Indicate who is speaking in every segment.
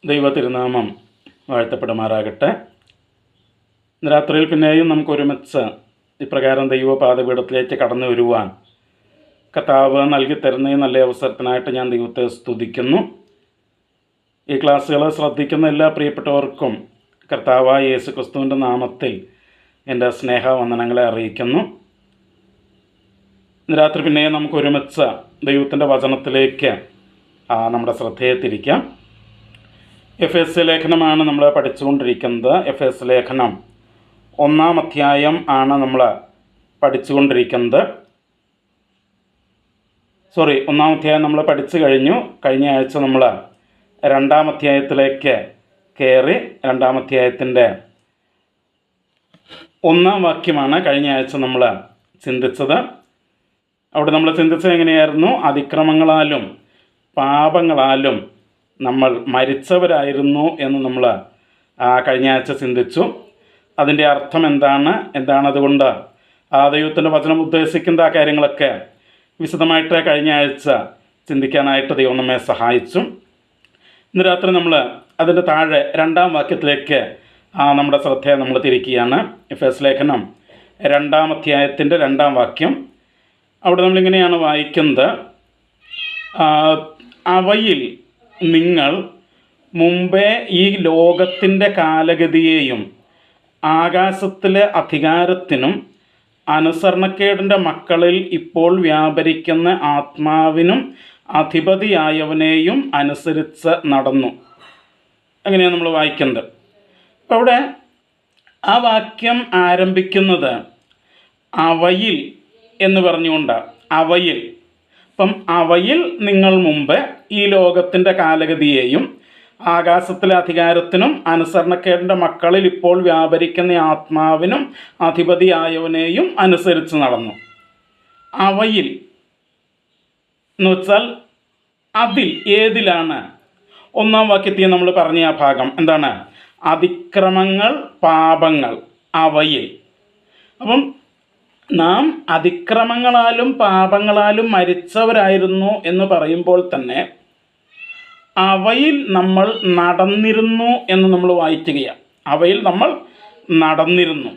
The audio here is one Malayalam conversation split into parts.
Speaker 1: ദൈവ തിരുനാമം വാഴ്ത്തപ്പെടുമാറാകട്ടെ. രാത്രിയിൽ പിന്നെയും നമുക്ക് ഒരുമിച്ച് ഇപ്രകാരം ദൈവപാദപീഠത്തിലേക്ക് കടന്നു വരുവാൻ കർത്താവ് നൽകി തരുന്ന ഈ നല്ല അവസരത്തിനായിട്ട് ഞാൻ ദൈവത്തെ സ്തുതിക്കുന്നു. ഈ ക്ലാസ്സുകൾ ശ്രദ്ധിക്കുന്ന എല്ലാ പ്രിയപ്പെട്ടവർക്കും കർത്താവായ യേശു ക്രിസ്തുവിൻ്റെ നാമത്തിൽ എൻ്റെ സ്നേഹവന്ദനങ്ങളെ അറിയിക്കുന്നു. രാത്രി പിന്നെയും നമുക്ക് ഒരുമിച്ച് ദൈവത്തിൻ്റെ വചനത്തിലേക്ക് നമ്മുടെ ശ്രദ്ധയെ തിരിക്കാം. എഫേസ്യ ലേഖനമാണ് നമ്മൾ പഠിച്ചുകൊണ്ടിരിക്കുന്നത്. എഫേസ്യ ലേഖനം 1-ാം അധ്യായം ആണ് നമ്മൾ പഠിച്ചുകൊണ്ടിരിക്കുന്നത്. 1-ാം അധ്യായം നമ്മൾ പഠിച്ചു കഴിഞ്ഞു. കഴിഞ്ഞ ആഴ്ച നമ്മൾ 2-ാം അധ്യായത്തിലേക്ക് കയറി. 2-ാം അധ്യായത്തിൻ്റെ 1-ാം വാക്യമാണ് കഴിഞ്ഞ ആഴ്ച നമ്മൾ ചിന്തിച്ചത്. അവിടെ നമ്മൾ ചിന്തിച്ചത് എങ്ങനെയായിരുന്നു? അതിക്രമങ്ങളാലും പാപങ്ങളാലും നമ്മൾ മരിച്ചവരായിരുന്നു എന്ന് നമ്മൾ കഴിഞ്ഞ ആഴ്ച ചിന്തിച്ചു. അതിൻ്റെ അർത്ഥം എന്താണ് അതുകൊണ്ട് ദൈവത്തിൻ്റെ വചനം ഉദ്ദേശിക്കുന്ന ആ കാര്യങ്ങളൊക്കെ വിശദമായിട്ട് കഴിഞ്ഞ ആഴ്ച ചിന്തിക്കാനായിട്ട് ദൈവം നമ്മെ സഹായിച്ചു. ഇന്ന് രാത്രി നമ്മൾ അതിൻ്റെ താഴെ 2-ാം വാക്യത്തിലേക്ക് നമ്മുടെ ശ്രദ്ധയെ നമ്മൾ തിരിക്കുകയാണ്. എഫേസ്യ ലേഖനം 2-ാം അധ്യായത്തിൻ്റെ 2-ാം വാക്യം. അവിടെ നമ്മളിങ്ങനെയാണ് വായിക്കുന്നത്: അവയിൽ നിങ്ങൾ മുമ്പേ ഈ ലോകത്തിൻ്റെ കാലഗതിയെയും ആകാശത്തിലെ അധികാരത്തിനും അനുസരണക്കേടിൻ്റെ മക്കളിൽ ഇപ്പോൾ വ്യാപരിക്കുന്ന ആത്മാവിനും അധിപതിയായവനെയും അനുസരിച്ച് നടന്നു. അങ്ങനെയാണ് നമ്മൾ വായിക്കുന്നത്. അപ്പോൾ അവിടെ ആ വാക്യം ആരംഭിക്കുന്നത് അവയിൽ എന്ന് പറഞ്ഞുകൊണ്ടാണ്. അവയിൽ. അപ്പം അവയിൽ നിങ്ങൾ മുമ്പ് ഈ ലോകത്തിൻ്റെ കാലഗതിയെയും ആകാശത്തിലെ അധികാരത്തിനും അനുസരണക്കേടിൻ്റെ മക്കളിൽ ഇപ്പോൾ വ്യാപരിക്കുന്ന ആത്മാവിനും അധിപതിയായവനെയും അനുസരിച്ച് നടന്നു. അവയിൽ എന്ന് വെച്ചാൽ അതിൽ, ഏതിലാണ്? 1-ാം വാക്യത്തിൽ നമ്മൾ പറഞ്ഞ ആ ഭാഗം എന്താണ്? അതിക്രമങ്ങൾ, പാപങ്ങൾ. അവയിൽ. അപ്പം നാം അതിക്രമങ്ങളാലും പാപങ്ങളാലും മരിച്ചവരായിരുന്നു എന്ന് പറയുമ്പോൾ തന്നെ അവയിൽ നമ്മൾ നടന്നിരുന്നു എന്ന് നമ്മൾ വായിക്കുകയാണ്. അവയിൽ നമ്മൾ നടന്നിരുന്നു.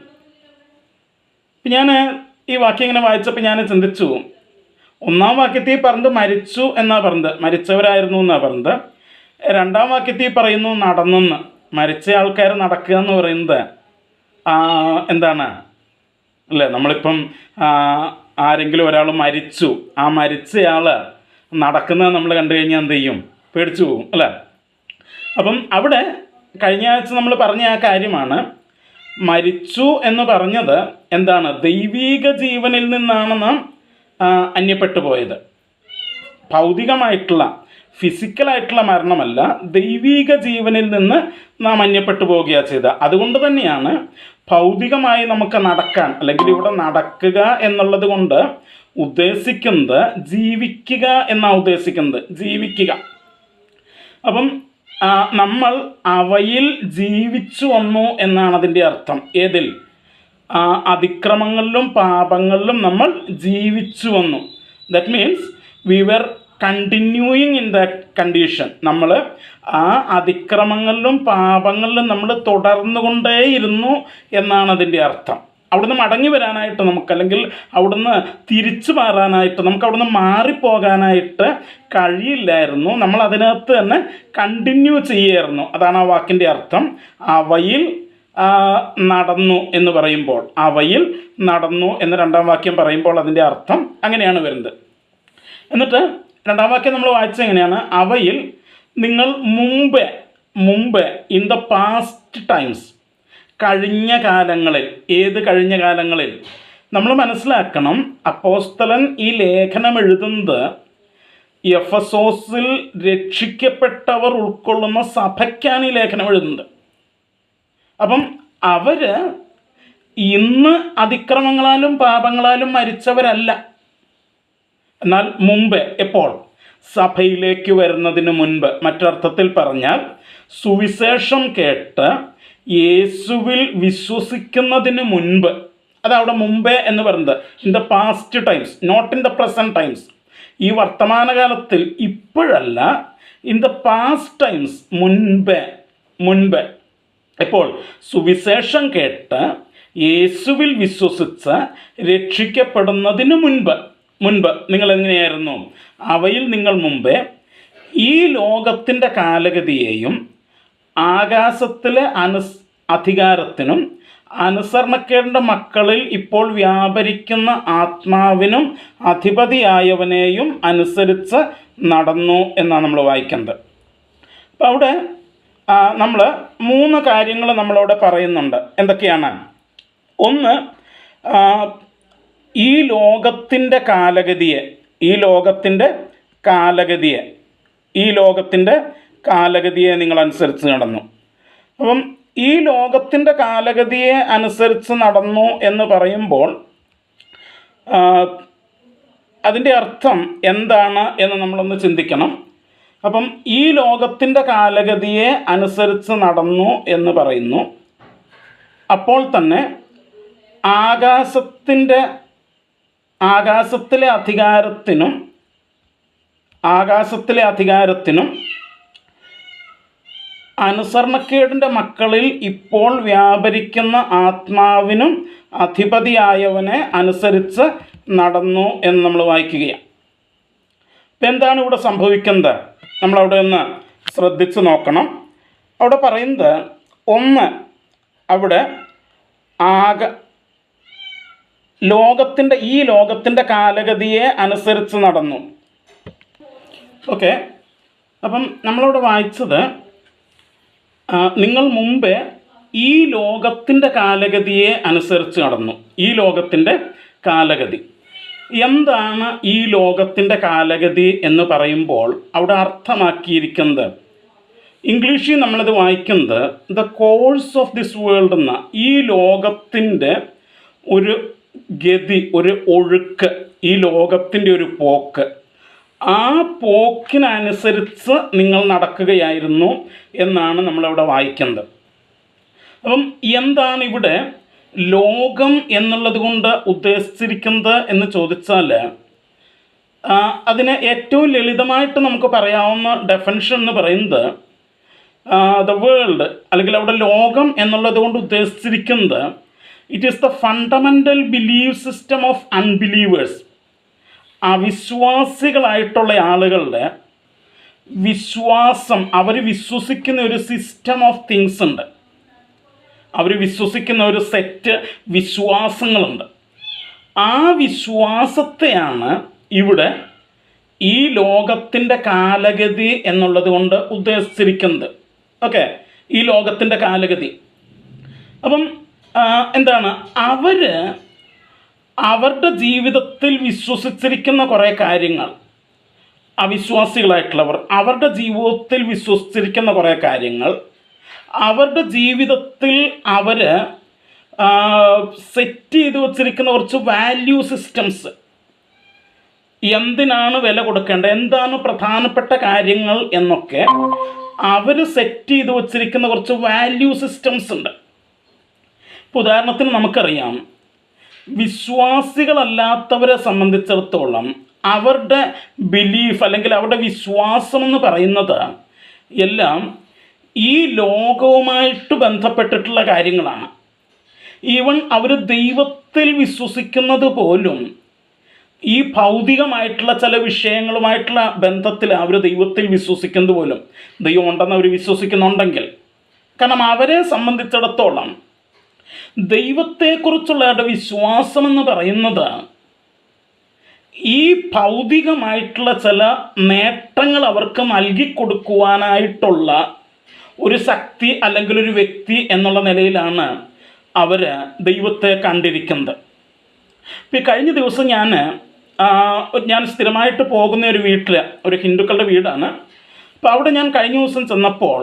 Speaker 1: ഞാൻ ഈ വാക്യം ഇങ്ങനെ വായിച്ചപ്പോൾ ഞാൻ ചിന്തിച്ചു, 1-ാം വാക്യത്തിൽ പറഞ്ഞത് മരിച്ചു എന്നാണ് പറഞ്ഞത്, മരിച്ചവരായിരുന്നു എന്നാണ് പറഞ്ഞത്. 2-ാം വാക്യത്തിൽ പറയുന്നു നടന്നെന്ന്. മരിച്ച ആൾക്കാർ നടക്കുക എന്ന് പറയുന്നത് എന്താണ് അല്ലേ? നമ്മളിപ്പം ആരെങ്കിലും ഒരാൾ മരിച്ചു, ആ മരിച്ചയാൾ നടക്കുന്നത് നമ്മൾ കണ്ടു കഴിഞ്ഞാൽ എന്ത് ചെയ്യും? പേടിച്ചു പോകും അല്ലേ? അപ്പം അവിടെ കഴിഞ്ഞ ആഴ്ച നമ്മൾ പറഞ്ഞ ആ കാര്യമാണ്. മരിച്ചു എന്ന് പറഞ്ഞത് എന്താണ്? ദൈവീക ജീവനിൽ നിന്നാണ് നാം അന്യപ്പെട്ടു പോയത്. ഭൗതികമായിട്ടുള്ള, ഫിസിക്കലായിട്ടുള്ള മരണമല്ല, ദൈവീക ജീവനിൽ നിന്ന് നാം അന്യപ്പെട്ടു പോവുകയാണ് ചെയ്തത്. അതുകൊണ്ട് തന്നെയാണ് ഭൗതികമായി നമുക്ക് നടക്കാൻ, അല്ലെങ്കിൽ ഇവിടെ നടക്കുക എന്നുള്ളത് കൊണ്ട് ഉദ്ദേശിക്കുന്നത് ജീവിക്കുക എന്നാണ് ഉദ്ദേശിക്കുന്നത്. ജീവിക്കുക. അപ്പം നമ്മൾ അവയിൽ ജീവിച്ചു വന്നു എന്നാണ് അതിൻ്റെ അർത്ഥം. ഏതിൽ? അതിക്രമങ്ങളിലും പാപങ്ങളിലും നമ്മൾ ജീവിച്ചു വന്നു. That means we were continuing in that condition. നമ്മൾ ആ അതിക്രമങ്ങളിലും പാപങ്ങളിലും നമ്മൾ തുടർന്നുകൊണ്ടേയിരുന്നു എന്നാണ് അതിൻ്റെ അർത്ഥം. അവിടുന്ന് മടങ്ങി വരാനായിട്ട് നമുക്ക്, അല്ലെങ്കിൽ അവിടുന്ന് തിരിച്ചു മാറാനായിട്ട് നമുക്ക്, അവിടുന്ന് മാറിപ്പോകാനായിട്ട് കഴിയില്ലായിരുന്നു. നമ്മൾ അതിനകത്ത് തന്നെ കണ്ടിന്യൂ ചെയ്യായിരുന്നു. അതാണ് ആ വാക്കിൻ്റെ അർത്ഥം. അവയിൽ നടന്നു എന്ന് പറയുമ്പോൾ, അവയിൽ നടന്നു എന്ന് 2-ാം വാക്യം പറയുമ്പോൾ അതിൻ്റെ അർത്ഥം അങ്ങനെയാണ് വരുന്നത്. എന്നിട്ട് 2-ാം വാക്യം നമ്മൾ വായിച്ചത് എങ്ങനെയാണ്? അവയിൽ നിങ്ങൾ മുമ്പ് ഇൻ ദ പാസ്റ്റ് ടൈംസ്, കഴിഞ്ഞ കാലങ്ങളിൽ. ഏത് കഴിഞ്ഞ കാലങ്ങളിൽ? നമ്മൾ മനസ്സിലാക്കണം, അപ്പോസ്തലൻ ഈ ലേഖനം എഴുതുന്നത് എഫെസോസിൽ രക്ഷിക്കപ്പെട്ടവർ ഉൾക്കൊള്ളുന്ന സഭയ്ക്കാണ് ഈ ലേഖനം എഴുതുന്നത്. അപ്പം അവർ ഇന്ന് അതിക്രമങ്ങളാലും പാപങ്ങളാലും മരിച്ചവരല്ല. എന്നാൽ മുമ്പ്, എപ്പോൾ? സഭയിലേക്ക് വരുന്നതിന് മുൻപ്. മറ്റൊരർത്ഥത്തിൽ പറഞ്ഞാൽ സുവിശേഷം കേട്ട് യേശുവിൽ വിശ്വസിക്കുന്നതിന് മുൻപ്. അതവിടെ മുമ്പേ എന്ന് പറയുന്നത് in the past times, not in the present times. ഈ വർത്തമാനകാലത്തിൽ, ഇപ്പോഴല്ല, ഇൻ ദ പാസ്റ്റ് ടൈംസ്, മുൻപ് ഇപ്പോൾ സുവിശേഷം കേട്ട് യേശുവിൽ വിശ്വസിച്ച് രക്ഷിക്കപ്പെടുന്നതിന് മുൻപ് നിങ്ങൾ എങ്ങനെയായിരുന്നു? അവയിൽ നിങ്ങൾ മുമ്പേ ഈ ലോകത്തിൻ്റെ കാലഗതിയെയും ആകാശത്തിലെ അധികാരത്തിനും അനുസരണക്കേടിൻ്റെ മക്കളിൽ ഇപ്പോൾ വ്യാപരിക്കുന്ന ആത്മാവിനും അധിപതിയായവനെയും അനുസരിച്ച് നടന്നു എന്നാണ് നമ്മൾ വായിക്കുന്നത്. അപ്പോൾ അവിടെ നമ്മൾ 3 കാര്യങ്ങൾ നമ്മളവിടെ പറയുന്നുണ്ട്. എന്തൊക്കെയാണ്? ഒന്ന്, ഈ ലോകത്തിൻ്റെ കാലഗതിയെ നിങ്ങൾ അനുസരിച്ച് നടന്നു. അപ്പം ഈ ലോകത്തിൻ്റെ കാലഗതിയെ അനുസരിച്ച് നടന്നു എന്ന് പറയുമ്പോൾ അതിൻ്റെ അർത്ഥം എന്താണ് എന്ന് നമ്മളൊന്ന് ചിന്തിക്കണം. അപ്പം ഈ ലോകത്തിൻ്റെ കാലഗതിയെ അനുസരിച്ച് നടന്നു എന്ന് പറയുന്നു. അപ്പോൾ തന്നെ ആകാശത്തിലെ അധികാരത്തിനും അനുസരണക്കേടിൻ്റെ മക്കളിൽ ഇപ്പോൾ വ്യാപരിക്കുന്ന ആത്മാവിനും അധിപതിയായവനെ അനുസരിച്ച് നടന്നു എന്ന് നമ്മൾ വായിക്കുകയാണ്. ഇപ്പം എന്താണ് ഇവിടെ സംഭവിക്കുന്നത്? നമ്മളവിടെ ഒന്ന് ശ്രദ്ധിച്ച് നോക്കണം. അവിടെ പറയുന്നത്, ഒന്ന്, അവിടെ ഈ ലോകത്തിൻ്റെ കാലഗതിയെ അനുസരിച്ച് നടന്നു. ഓക്കെ, അപ്പം നമ്മളവിടെ വായിച്ചത്, നിങ്ങൾ മുമ്പേ ഈ ലോകത്തിൻ്റെ കാലഗതിയെ അനുസരിച്ച് നടന്നു. ഈ ലോകത്തിൻ്റെ കാലഗതി എന്താണ്? ഈ ലോകത്തിൻ്റെ കാലഗതി എന്ന് പറയുമ്പോൾ അവിടെ അർത്ഥമാക്കിയിരിക്കുന്നത്, ഇംഗ്ലീഷിൽ നമ്മളത് വായിക്കുന്നത് the course of this world എന്ന, ഈ ലോകത്തിൻ്റെ ഒരു ഗതി, ഒരു ഒഴുക്ക്, ഈ ലോകത്തിൻ്റെ ഒരു പോക്ക്, ആ പോക്കിനനുസരിച്ച് നിങ്ങൾ നടക്കുകയായിരുന്നു എന്നാണ് നമ്മളവിടെ വായിക്കുന്നത്. അപ്പം എന്താണ് ഇവിടെ ലോകം എന്നുള്ളത് കൊണ്ട് ഉദ്ദേശിച്ചിരിക്കുന്നത് എന്ന് ചോദിച്ചാൽ, അതിന് ഏറ്റവും ലളിതമായിട്ട് നമുക്ക് പറയാവുന്ന ഡെഫിനിഷൻ എന്ന് പറയുന്നത്, ദ വേൾഡ് അല്ലെങ്കിൽ അവിടെ ലോകം എന്നുള്ളത് കൊണ്ട് ഉദ്ദേശിച്ചിരിക്കുന്നത്, it is the fundamental believe system of unbelievers. അവിശ്വാസികളായിട്ടുള്ള ആളുകളുടെ വിശ്വാസം, അവർ വിശ്വസിക്കുന്ന ഒരു സിസ്റ്റം ഓഫ് തിങ്സ് ഉണ്ട്. അവർ വിശ്വസിക്കുന്ന ഒരു സെറ്റ് വിശ്വാസങ്ങളുണ്ട്. ആ വിശ്വാസത്തെയാണ് ഇവിടെ ഈ ലോകത്തിൻ്റെ കാലഗതി എന്നുള്ളത് കൊണ്ട് ഉദ്ദേശിച്ചിരിക്കുന്നത്. ഓക്കെ, ഈ ലോകത്തിൻ്റെ കാലഗതി. അപ്പം എന്താണ്? അവരുടെ ജീവിതത്തിൽ വിശ്വസിച്ചിരിക്കുന്ന കുറേ കാര്യങ്ങൾ, അവിശ്വാസികളായിട്ടുള്ളവർ അവരുടെ ജീവിതത്തിൽ വിശ്വസിച്ചിരിക്കുന്ന കുറേ കാര്യങ്ങൾ, അവരുടെ ജീവിതത്തിൽ അവർ സെറ്റ് ചെയ്ത് വച്ചിരിക്കുന്ന കുറച്ച് വാല്യൂ സിസ്റ്റംസ്, എന്തിനാണ് വില കൊടുക്കേണ്ടത്, എന്താണ് പ്രധാനപ്പെട്ട കാര്യങ്ങൾ എന്നൊക്കെ അവർ സെറ്റ് ചെയ്ത് വച്ചിരിക്കുന്ന കുറച്ച് വാല്യൂ സിസ്റ്റംസ് ഉണ്ട്. ഇപ്പോൾ ഉദാഹരണത്തിന് നമുക്കറിയാം, വിശ്വാസികളല്ലാത്തവരെ സംബന്ധിച്ചിടത്തോളം അവരുടെ ബിലീഫ് അല്ലെങ്കിൽ അവരുടെ വിശ്വാസം എന്ന് പറയുന്നത് എല്ലാം ഈ ലോകവുമായിട്ട് ബന്ധപ്പെട്ടിട്ടുള്ള കാര്യങ്ങളാണ്. ഈവൻ അവർ ദൈവത്തിൽ വിശ്വസിക്കുന്നത് പോലും ഈ ഭൗതികമായിട്ടുള്ള ചില വിഷയങ്ങളുമായിട്ടുള്ള ബന്ധത്തിൽ അവർ ദൈവത്തിൽ വിശ്വസിക്കുന്നത് പോലും, ദൈവം ഉണ്ടെന്ന് അവർ വിശ്വസിക്കുന്നുണ്ടെങ്കിൽ, കാരണം അവരെ സംബന്ധിച്ചിടത്തോളം ദൈവത്തെക്കുറിച്ചുള്ള അവരുടെ വിശ്വാസം എന്ന് പറയുന്നത് ഈ ഭൗതികമായിട്ടുള്ള ചില നേട്ടങ്ങൾ അവർക്ക് നൽകിക്കൊടുക്കുവാനായിട്ടുള്ള ഒരു ശക്തി അല്ലെങ്കിൽ ഒരു വ്യക്തി എന്നുള്ള നിലയിലാണ് അവർ ദൈവത്തെ കണ്ടിരിക്കുന്നത്. ഇപ്പോൾ കഴിഞ്ഞ ദിവസം ഞാൻ സ്ഥിരമായിട്ട് പോകുന്ന ഒരു വീട്ടിൽ, ഒരു ഹിന്ദുക്കളുടെ വീടാണ്. അപ്പോൾ അവിടെ ഞാൻ കഴിഞ്ഞ ദിവസം ചെന്നപ്പോൾ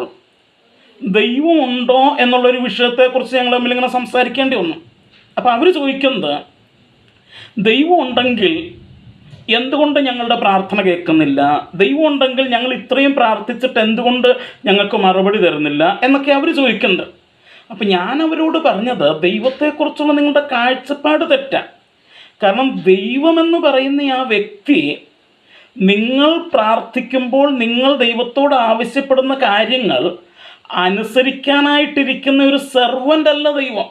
Speaker 1: ദൈവമുണ്ടോ എന്നുള്ളൊരു വിഷയത്തെക്കുറിച്ച് ഞങ്ങൾ തമ്മിലിങ്ങനെ സംസാരിക്കേണ്ടി വന്നു. അപ്പോൾ അവർ ചോദിക്കുന്നത്, ദൈവം ഉണ്ടെങ്കിൽ എന്തുകൊണ്ട് ഞങ്ങളുടെ പ്രാർത്ഥന കേൾക്കുന്നില്ല, ദൈവം ഉണ്ടെങ്കിൽ ഞങ്ങൾ ഇത്രയും പ്രാർത്ഥിച്ചിട്ട് എന്തുകൊണ്ട് ഞങ്ങൾക്ക് മറുപടി തരുന്നില്ല എന്നൊക്കെ അവർ ചോദിക്കുന്നുണ്ട്. അപ്പം ഞാൻ അവരോട് പറഞ്ഞത്, ദൈവത്തെക്കുറിച്ചുള്ള നിങ്ങളുടെ കാഴ്ചപ്പാട് തെറ്റാണ്. കാരണം ദൈവമെന്ന് പറയുന്ന ആ വ്യക്തി നിങ്ങൾ പ്രാർത്ഥിക്കുമ്പോൾ നിങ്ങൾ ദൈവത്തോട് ആവശ്യപ്പെടുന്ന കാര്യങ്ങൾ അനുസരിക്കാനായിട്ടിരിക്കുന്ന ഒരു സെർവൻ്റ് അല്ല ദൈവം.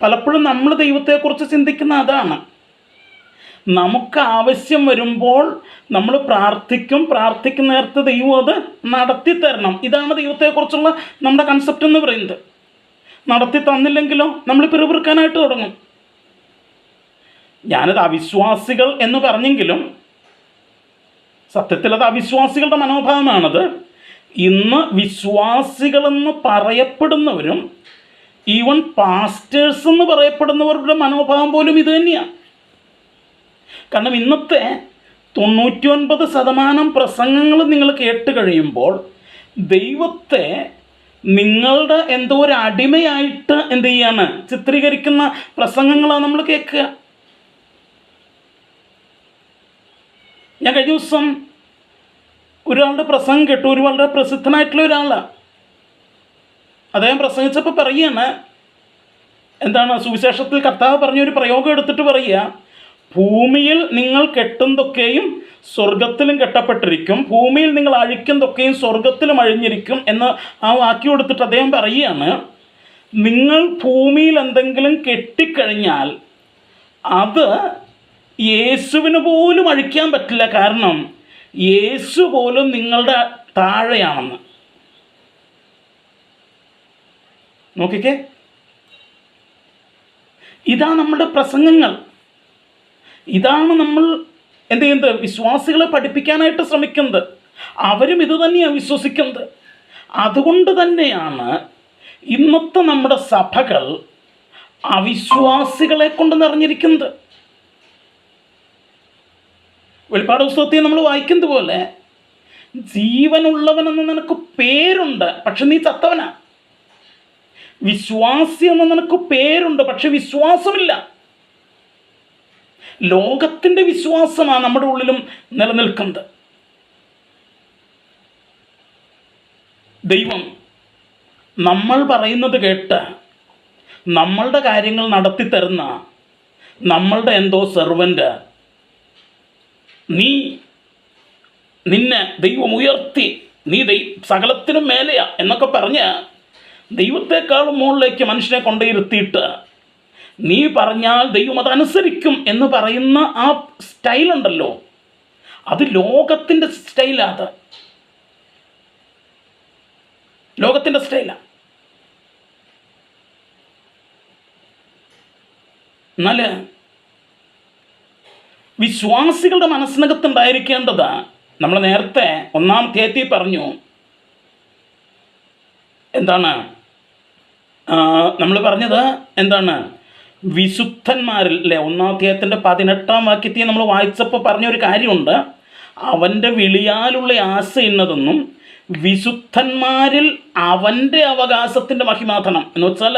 Speaker 1: പലപ്പോഴും നമ്മൾ ദൈവത്തെക്കുറിച്ച് ചിന്തിക്കുന്ന അതാണ്. നമുക്ക് ആവശ്യം വരുമ്പോൾ നമ്മൾ പ്രാർത്ഥിക്കുന്ന നേരത്ത് ദൈവം അത് നടത്തി തരണം. ഇതാണ് ദൈവത്തെക്കുറിച്ചുള്ള നമ്മുടെ കൺസെപ്റ്റ് എന്ന് പറയുന്നത്. നടത്തി തന്നില്ലെങ്കിലോ നമ്മൾ പിറുപിറുക്കാനായിട്ട് തുടങ്ങും. ഞാനത് അവിശ്വാസികൾ എന്ന് പറഞ്ഞെങ്കിലും സത്യത്തിൽ അത് അവിശ്വാസികളുടെ മനോഭാവമാണത്. ഇന്ന് വിശ്വാസികളെന്ന് പറയപ്പെടുന്നവരും ഈവൻ പാസ്റ്റേഴ്സ് എന്ന് പറയപ്പെടുന്നവരുടെ മനോഭാവം പോലും ഇത് തന്നെയാണ്. കാരണം ഇന്നത്തെ 99% പ്രസംഗങ്ങൾ നിങ്ങൾ കേട്ട് കഴിയുമ്പോൾ ദൈവത്തെ നിങ്ങളുടെ എന്തോ ഒരു അടിമയായിട്ട് എന്ത് ചെയ്യാണ് ചിത്രീകരിക്കുന്ന പ്രസംഗങ്ങളാണ് നമ്മൾ കേൾക്കുക. ഞാൻ കഴിഞ്ഞ ദിവസം ഒരാളുടെ പ്രസംഗം കേട്ടു. ഒരു വളരെ പ്രസിദ്ധനായിട്ടുള്ള ഒരാളാണ്. അദ്ദേഹം പ്രസംഗിച്ചപ്പോൾ പറയുകയാണ്, എന്താണ് സുവിശേഷത്തിൽ കർത്താവ് പറഞ്ഞൊരു പ്രയോഗം എടുത്തിട്ട് പറയുക, ഭൂമിയിൽ നിങ്ങൾ കെട്ടുന്നതൊക്കെയും സ്വർഗത്തിലും കെട്ടപ്പെട്ടിരിക്കും, ഭൂമിയിൽ നിങ്ങൾ അഴിക്കുന്നതൊക്കെയും സ്വർഗത്തിലും അഴിഞ്ഞിരിക്കും എന്ന് ആ വാക്യം എടുത്തിട്ട് അദ്ദേഹം പറയുകയാണ്, നിങ്ങൾ ഭൂമിയിൽ എന്തെങ്കിലും കെട്ടിക്കഴിഞ്ഞാൽ അത് യേശുവിന് പോലും അഴിക്കാൻ പറ്റില്ല. കാരണം യേശു പോലും നിങ്ങളുടെ താഴെയാണെന്ന്. നോക്കിക്കേ, ഇതാണ് നമ്മുടെ പ്രസംഗങ്ങൾ. ഇതാണ് നമ്മൾ എന്ത് ചെയ്യുന്നത്, വിശ്വാസികളെ പഠിപ്പിക്കാനായിട്ട് ശ്രമിക്കുന്നത്. അവരും ഇത് തന്നെയാണ് വിശ്വസിക്കുന്നത്. അതുകൊണ്ട് തന്നെയാണ് ഇന്നത്തെ നമ്മുടെ സഭകൾ അവിശ്വാസികളെ കൊണ്ട് നിറഞ്ഞിരിക്കുന്നത്. വെളിപ്പാട് പുസ്തകത്തിൽ നമ്മൾ വായിക്കുന്നത് പോലെ, ജീവനുള്ളവനെന്ന് നിനക്ക് പേരുണ്ട്, പക്ഷെ നീ ചത്തവനാ. വിശ്വാസി എന്ന് നിനക്ക് പേരുണ്ട്, പക്ഷെ വിശ്വാസമില്ല. ലോകത്തിൻ്റെ വിശ്വാസമാണ് നമ്മുടെ ഉള്ളിലും നിലനിൽക്കുന്നത്. ദൈവം നമ്മൾ പറയുന്നത് കേട്ട് നമ്മളുടെ കാര്യങ്ങൾ നടത്തി തരുന്ന നമ്മളുടെ എന്തോ സെർവൻ്റ്, നിന്നെ ദൈവം ഉയർത്തി, നീ സകലത്തിനും മേലെയാ എന്നൊക്കെ പറഞ്ഞ് ദൈവത്തെക്കാളും മുകളിലേക്ക് മനുഷ്യനെ കൊണ്ടിരുത്തിയിട്ട് നീ പറഞ്ഞാൽ ദൈവം അതനുസരിക്കും എന്ന് പറയുന്ന ആ സ്റ്റൈലുണ്ടല്ലോ, അത് ലോകത്തിൻ്റെ സ്റ്റൈലാണ്. അത് ലോകത്തിൻ്റെ സ്റ്റൈലാണ്. എന്നാൽ വിശ്വാസികളുടെ മനസ്സിനകത്തുണ്ടായിരിക്കേണ്ടത്, നമ്മൾ നേരത്തെ 1-ാം അധ്യായത്തിൽ പറഞ്ഞു, എന്താണ് നമ്മൾ പറഞ്ഞത്, എന്താണ് വിശുദ്ധന്മാരിൽ അല്ലേ, 1-ാം അധ്യായത്തിൻ്റെ 18-ാം വാക്യത്തിൽ നമ്മൾ വായിച്ചപ്പോൾ പറഞ്ഞൊരു കാര്യമുണ്ട്, അവൻ്റെ വിളിയാലുള്ള ആശ ഇന്നതെന്നും വിശുദ്ധന്മാരിൽ അവൻ്റെ അവകാശത്തിൻ്റെ മഹിമാധനം എന്ന് വെച്ചാൽ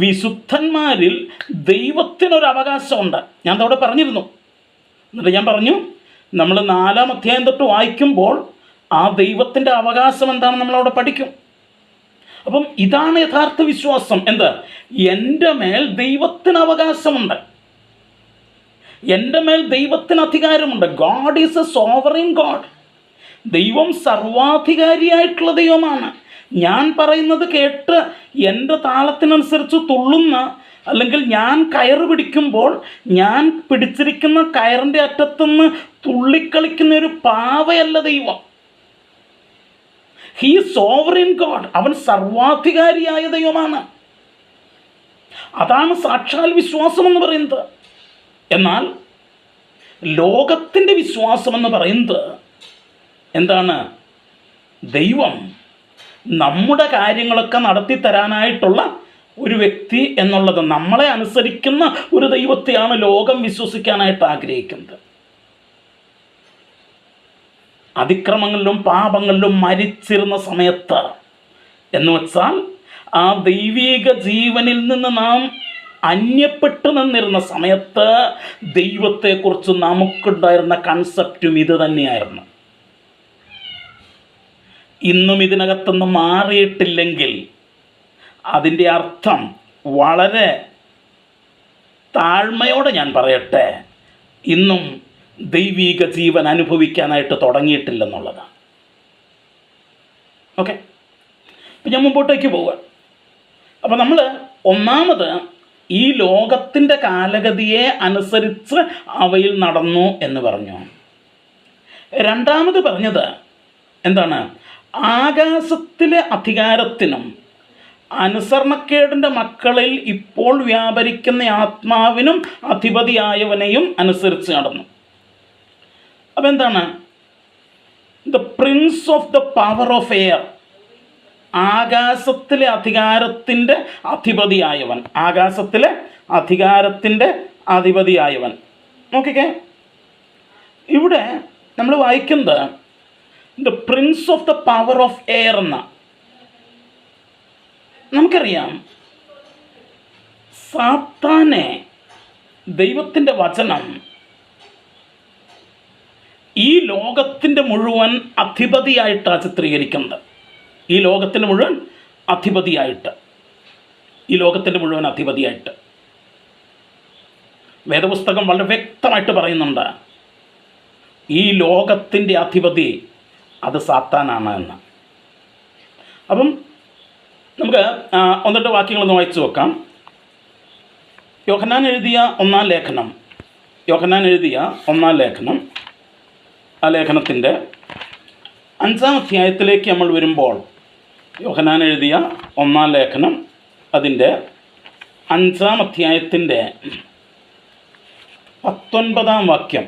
Speaker 1: വിശുദ്ധന്മാരിൽ ദൈവത്തിനൊരു അവകാശമുണ്ട്. ഞാൻ അതവിടെ പറഞ്ഞിരുന്നു. എന്നിട്ട് ഞാൻ പറഞ്ഞു, നമ്മൾ 4-ാം അധ്യായം തൊട്ട് വായിക്കുമ്പോൾ ആ ദൈവത്തിൻ്റെ അവകാശം എന്താണെന്ന് നമ്മളവിടെ പഠിക്കും. അപ്പം ഇതാണ് യഥാർത്ഥ വിശ്വാസം. എന്ത്? എൻ്റെ മേൽ ദൈവത്തിന് അവകാശമുണ്ട്, എൻ്റെ മേൽ ദൈവത്തിന് അധികാരമുണ്ട്. God is A sovereign God. ദൈവം സർവാധികാരിയായിട്ടുള്ള ദൈവമാണ്. ഞാൻ പറയുന്നത് കേട്ട് എൻ്റെ താളത്തിനനുസരിച്ച് തുള്ളുന്ന, അല്ലെങ്കിൽ ഞാൻ കയറ് പിടിക്കുമ്പോൾ ഞാൻ പിടിച്ചിരിക്കുന്ന കയറിൻ്റെ അറ്റത്തുനിന്ന് തുള്ളിക്കളിക്കുന്ന ഒരു പാവയല്ല ദൈവം. He sovereign God. അവൻ സർവാധികാരിയായ ദൈവമാണ്. അതാണ് സാക്ഷാൽ വിശ്വാസം എന്ന് പറയുന്നത്. എന്നാൽ ലോകത്തിൻ്റെ വിശ്വാസം എന്ന് പറയുന്നത് എന്താണ്? ദൈവം നമ്മുടെ കാര്യങ്ങളൊക്കെ നടത്തി തരാനായിട്ടുള്ള ഒരു വ്യക്തി എന്നുള്ളത്, നമ്മളെ അനുസരിക്കുന്ന ഒരു ദൈവത്തെയാണ് ലോകം വിശ്വസിക്കാനായിട്ട് ആഗ്രഹിക്കുന്നത്. അതിക്രമങ്ങളിലും പാപങ്ങളിലും മരിച്ചിരുന്ന സമയത്ത് എന്ന് വെച്ചാൽ ആ ദൈവീക ജീവനിൽ നിന്ന് നാം അന്യപ്പെട്ടു നിന്നിരുന്ന സമയത്ത് ദൈവത്തെക്കുറിച്ച് നമുക്കുണ്ടായിരുന്ന കൺസെപ്റ്റും ഇത് തന്നെയായിരുന്നു. ഇന്നും ഇതിനകത്തുനിന്ന് മാറിയിട്ടില്ലെങ്കിൽ അതിൻ്റെ അർത്ഥം വളരെ താഴ്മയോടെ ഞാൻ പറയട്ടെ, ഇന്നും ദൈവീക ജീവൻ അനുഭവിക്കാനായിട്ട് തുടങ്ങിയിട്ടില്ലെന്നുള്ളതാണ്. ഓക്കെ, അപ്പം ഞാൻ മുമ്പോട്ടേക്ക് പോവുക. അപ്പോൾ നമ്മൾ ഒന്നാമത് ഈ ലോകത്തിൻ്റെ കാലഗതിയെ അനുസരിച്ച് അവയിൽ നടന്നു എന്ന് പറഞ്ഞു. രണ്ടാമത് പറഞ്ഞത് എന്താണ്? ആകാശത്തിലെ അധികാരത്തിനും അനുസരണക്കേടിൻ്റെ മക്കളിൽ ഇപ്പോൾ വ്യാപരിക്കുന്ന ആത്മാവിനും അധിപതിയായവനെയും അനുസരിച്ച് നടന്നു. അപ്പം എന്താണ്? The prince of the power of air, ആകാശത്തിലെ അധികാരത്തിൻ്റെ അധിപതിയായവൻ, ആകാശത്തിലെ അധികാരത്തിൻ്റെ അധിപതിയായവൻ. നോക്കിക്കേ, ഇവിടെ നമ്മൾ വായിക്കുന്നത് the prince of the power of air എന്ന. നമുക്കറിയാം, സാത്താനെ ദൈവത്തിൻ്റെ വചനം ഈ ലോകത്തിൻ്റെ മുഴുവൻ അധിപതിയായിട്ടാണ് ചിത്രീകരിക്കുന്നത്. ഈ ലോകത്തിൻ്റെ മുഴുവൻ അധിപതിയായിട്ട്, ഈ ലോകത്തിൻ്റെ മുഴുവൻ അധിപതിയായിട്ട് വേദപുസ്തകം വളരെ വ്യക്തമായിട്ട് പറയുന്നുണ്ട്, ഈ ലോകത്തിൻ്റെ അധിപതി അത് സാത്താനാണ് എന്ന്. അപ്പം നമുക്ക് ഒന്നിട്ട് വാക്യങ്ങളൊന്ന് വായിച്ചു നോക്കാം. യോഹന്നാൻ എഴുതിയ ഒന്നാം ലേഖനം, ആ ലേഖനത്തിൻ്റെ 5-ാം അധ്യായത്തിലേക്ക് നമ്മൾ വരുമ്പോൾ, യോഹന്നാൻ എഴുതിയ ഒന്നാം ലേഖനം അതിൻ്റെ 5-ാം അധ്യായത്തിൻ്റെ 19-ാം വാക്യം.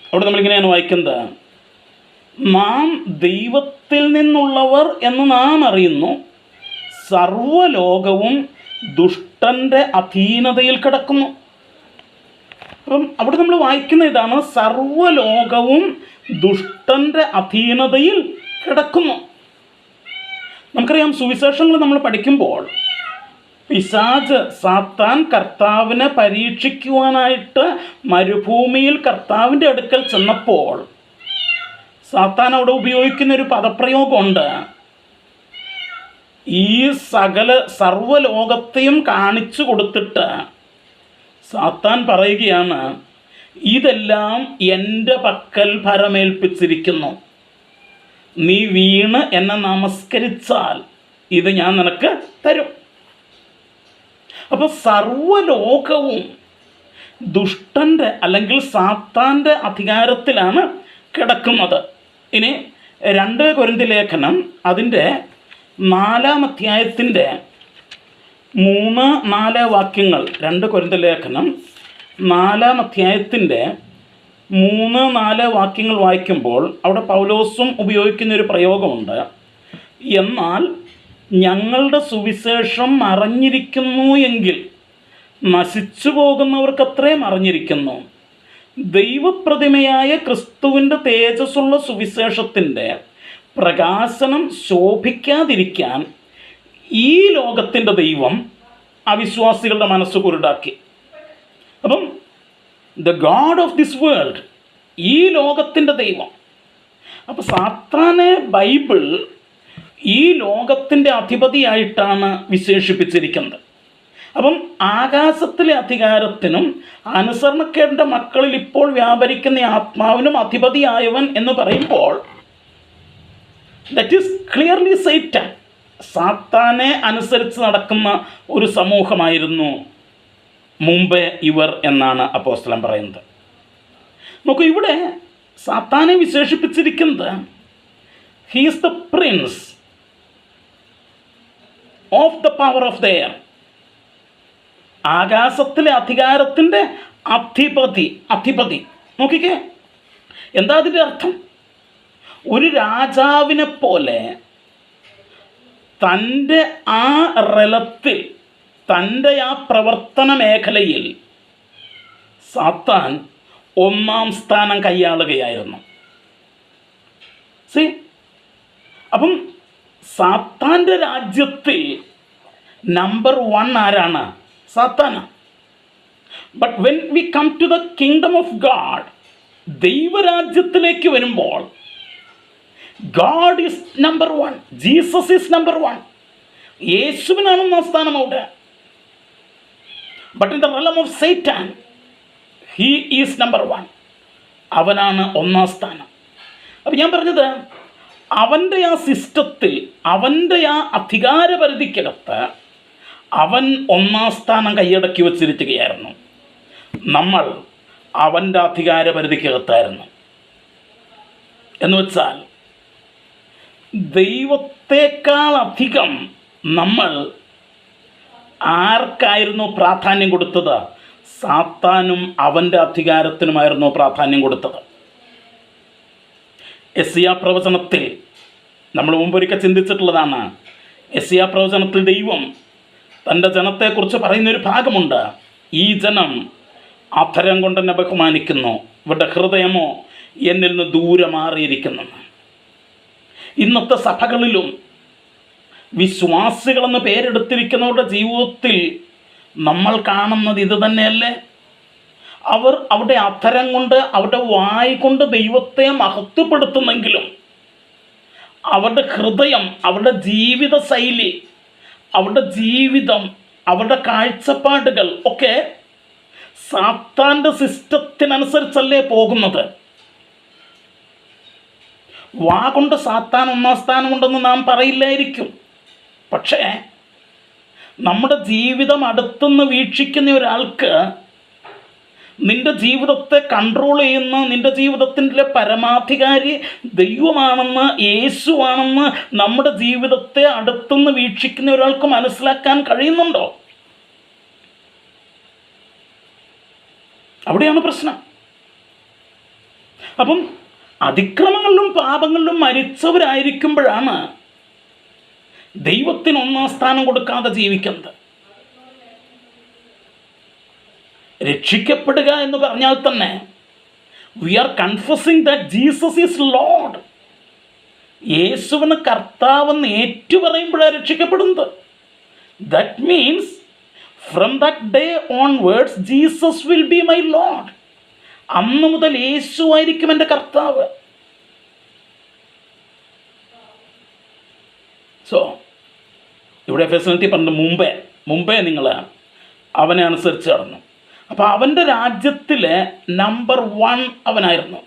Speaker 1: അവിടെ നമ്മളിങ്ങനെയാണ് വായിക്കുന്നത്: നാം ദൈവത്തിൽ നിന്നുള്ളവർ എന്ന് നാം അറിയുന്നു, സർവ്വലോകവും ദുഷ്ടൻ്റെ അധീനതയിൽ കിടക്കുന്നു. അപ്പം അവിടെ നമ്മൾ വായിക്കുന്ന ഇതാണ്, സർവ്വലോകവും ദുഷ്ടൻ്റെ അധീനതയിൽ കിടക്കുന്നു. നമുക്കറിയാം, സുവിശേഷങ്ങൾ നമ്മൾ പഠിക്കുമ്പോൾ പിശാച്, സാത്താൻ കർത്താവിനെ പരീക്ഷിക്കുവാനായിട്ട് മരുഭൂമിയിൽ കർത്താവിൻ്റെ അടുക്കൽ ചെന്നപ്പോൾ സാത്താൻ അവിടെ ഉപയോഗിക്കുന്നൊരു പദപ്രയോഗമുണ്ട്. ഈ സർവ്വലോകത്തെയും കാണിച്ചു കൊടുത്തിട്ട് സാത്താൻ പറയുകയാണ്, ഇതെല്ലാം എൻ്റെ പക്കൽ ഭരമേൽപ്പിച്ചിരിക്കുന്നു, നീ വീണ് എന്നെ നമസ്കരിച്ചാൽ ഇത് ഞാൻ നിനക്ക് തരും. അപ്പോൾ സർവ്വലോകവും ദുഷ്ടൻ്റെ അല്ലെങ്കിൽ സാത്താൻ്റെ അധികാരത്തിലാണ് കിടക്കുന്നത്. ഇനി 2 കൊരിന്ത്യർ ലേഖനം അതിൻ്റെ 4-ാം അധ്യായത്തിൻ്റെ 3-4 വാക്യങ്ങൾ, 2 കൊരിന്ത്യർ ലേഖനം 4-ാം അധ്യായത്തിൻ്റെ 3-4 വാക്യങ്ങൾ വായിക്കുമ്പോൾ അവിടെ പൗലോസും ഉപയോഗിക്കുന്നൊരു പ്രയോഗമുണ്ട്. എന്നാൽ ഞങ്ങളുടെ സുവിശേഷം മറഞ്ഞിരിക്കുന്നു എങ്കിൽ നശിച്ചു പോകുന്നവർക്കത്രേ മറഞ്ഞിരിക്കുന്നു. ദൈവപ്രതിമയായ ക്രിസ്തുവിൻ്റെ തേജസ്സുള്ള സുവിശേഷത്തിൻ്റെ പ്രകാശനം ശോഭിക്കാതിരിക്കാൻ ഈ ലോകത്തിൻ്റെ ദൈവം അവിശ്വാസികളുടെ മനസ്സ് കുരുടാക്കി. അപ്പം the God of this world, ഈ ലോകത്തിൻ്റെ ദൈവം. അപ്പോൾ സാത്താനെ ബൈബിൾ ഈ ലോകത്തിൻ്റെ അധിപതിയായിട്ടാണ് വിശേഷിപ്പിച്ചിരിക്കുന്നത്. അപ്പം ആകാശത്തിലെ അധികാരത്തിനും അനുസരണക്കേടിൻ്റെ മക്കളിൽ ഇപ്പോൾ വ്യാപരിക്കുന്ന ആത്മാവിനും അധിപതിയായവൻ എന്ന് പറയുമ്പോൾ ദറ്റ് ഈസ് ക്ലിയർലി സൈറ്റൻ. സാത്താനെ അനുസരിച്ച് നടക്കുന്ന ഒരു സമൂഹമായിരുന്നു മുമ്പേ ഇവർ എന്നാണ് അപ്പോസ്തലൻ പറയുന്നത്. നോക്കൂ, ഇവിടെ സാത്താനെ വിശേഷിപ്പിച്ചിരിക്കുന്നത് he is the prince of the power of the air, ആകാശത്തിലെ അധികാരത്തിൻ്റെ അധിപതി. നോക്കിക്കേ, എന്താ അതിൻ്റെ അർത്ഥം? ഒരു രാജാവിനെ പോലെ തൻ്റെ ആ റലത്തിൽ, തൻ്റെ ആ പ്രവർത്തന മേഖലയിൽ സാത്താൻ 1-ാം സ്ഥാനം കൈയാളുകയായിരുന്നു. അപ്പം സാത്താൻ്റെ രാജ്യത്തിൽ നമ്പർ 1 ആരാണ്? സാത്താന. But when we come to the kingdom of God, ദൈവരാജ്യത്തിലേക്ക് വരുമ്പോൾ God is number 1, Jesus is number 1. യേശുവിനാണ് 1-ാം സ്ഥാനം അവിടെ. But in the realm of Satan, he is number 1. അവനാണ് ഒന്നാം സ്ഥാനം. അപ്പം ഞാൻ പറഞ്ഞത്, അവൻ്റെ ആ സിസ്റ്റത്തിൽ, അവൻ്റെ ആ അധികാരപരിധിക്കകത്ത് അവൻ ഒന്നാം സ്ഥാനം കൈയടക്കി വച്ചിരിക്കുകയായിരുന്നു. നമ്മൾ അവൻ്റെ അധികാരപരിധിക്കകത്തായിരുന്നു. എന്ന് വെച്ചാൽ ദൈവത്തെക്കാൾ അധികം നമ്മൾ ആർക്കായിരുന്നു പ്രാധാന്യം കൊടുത്തത്? സാത്താനും അവൻ്റെ അധികാരത്തിനുമായിരുന്നു പ്രാധാന്യം കൊടുത്തത്. യെശയ്യാ പ്രവചനത്തിൽ നമ്മൾ മുമ്പൊരിക്കൽ ചിന്തിച്ചിട്ടുള്ളതാണ്. യെശയ്യാ പ്രവചനത്തിൽ ദൈവം തൻ്റെ ജനത്തെക്കുറിച്ച് പറയുന്നൊരു ഭാഗമുണ്ട്. ഈ ജനം അധരം കൊണ്ട് എന്നെ ബഹുമാനിക്കുന്നു, ഇവരുടെ ഹൃദയമോ എന്നിൽ നിന്ന് ദൂരെ മാറിയിരിക്കുന്നു. ഇന്നത്തെ സഭകളിലും വിശ്വാസികളെന്ന് പേരെടുത്തിരിക്കുന്നവരുടെ ജീവിതത്തിൽ നമ്മൾ കാണുന്നത് ഇത് തന്നെയല്ലേ? അവർ അവരുടെ അധരം കൊണ്ട്, അവരുടെ വായ് കൊണ്ട് ദൈവത്തെ മഹത്വപ്പെടുത്തുന്നെങ്കിലും അവരുടെ ഹൃദയം, അവരുടെ ജീവിത ശൈലി, അവരുടെ ജീവിതം, അവരുടെ കാഴ്ചപ്പാടുകൾ ഒക്കെ സാത്താൻ്റെ സിസ്റ്റത്തിനനുസരിച്ചല്ലേ പോകുന്നത്. വാ കൊണ്ട് സാത്താൻ ഒന്നാം സ്ഥാനമുണ്ടെന്ന് നാം പറയില്ലായിരിക്കും. പക്ഷേ നമ്മുടെ ജീവിതം അടുത്തുനിന്ന് വീക്ഷിക്കുന്ന ഒരാൾക്ക് നിൻ്റെ ജീവിതത്തെ കൺട്രോൾ ചെയ്യുന്ന, നിൻ്റെ ജീവിതത്തിൻ്റെ പരമാധികാരി ദൈവമാണെന്ന്, യേശുവാണെന്ന് നമ്മുടെ ജീവിതത്തെ അടുത്തുനിന്ന് വീക്ഷിക്കുന്ന ഒരാൾക്ക് മനസ്സിലാക്കാൻ കഴിയുന്നുണ്ടോ? അവിടെയാണ് പ്രശ്നം. അപ്പം അതിക്രമങ്ങളിലും പാപങ്ങളിലും മരിച്ചവരായിരിക്കുമ്പോഴാണ് ദൈവത്തിന് ഒന്നാം സ്ഥാനം കൊടുക്കാതെ ജീവിക്കുന്നത്. രക്ഷിക്കപ്പെടുക എന്ന് പറഞ്ഞാൽ തന്നെ we are confessing that Jesus is Lord. യേശുവിന് കർത്താവെന്ന് ഏറ്റുപറയുമ്പോഴാണ് രക്ഷിക്കപ്പെടുന്നത്. That means from that day onwards Jesus will be my Lord. അന്ന് മുതൽ യേശു ആയിരിക്കും എൻ്റെ കർത്താവ്. സോ ഇവിടെ ഫെസിലിറ്റി പറഞ്ഞത് മുമ്പേ നിങ്ങൾ അവനെ അനുസരിച്ച് നടന്നു. അപ്പോൾ അവൻ്റെ രാജ്യത്തിലെ നമ്പർ 1 അവനായിരുന്നു.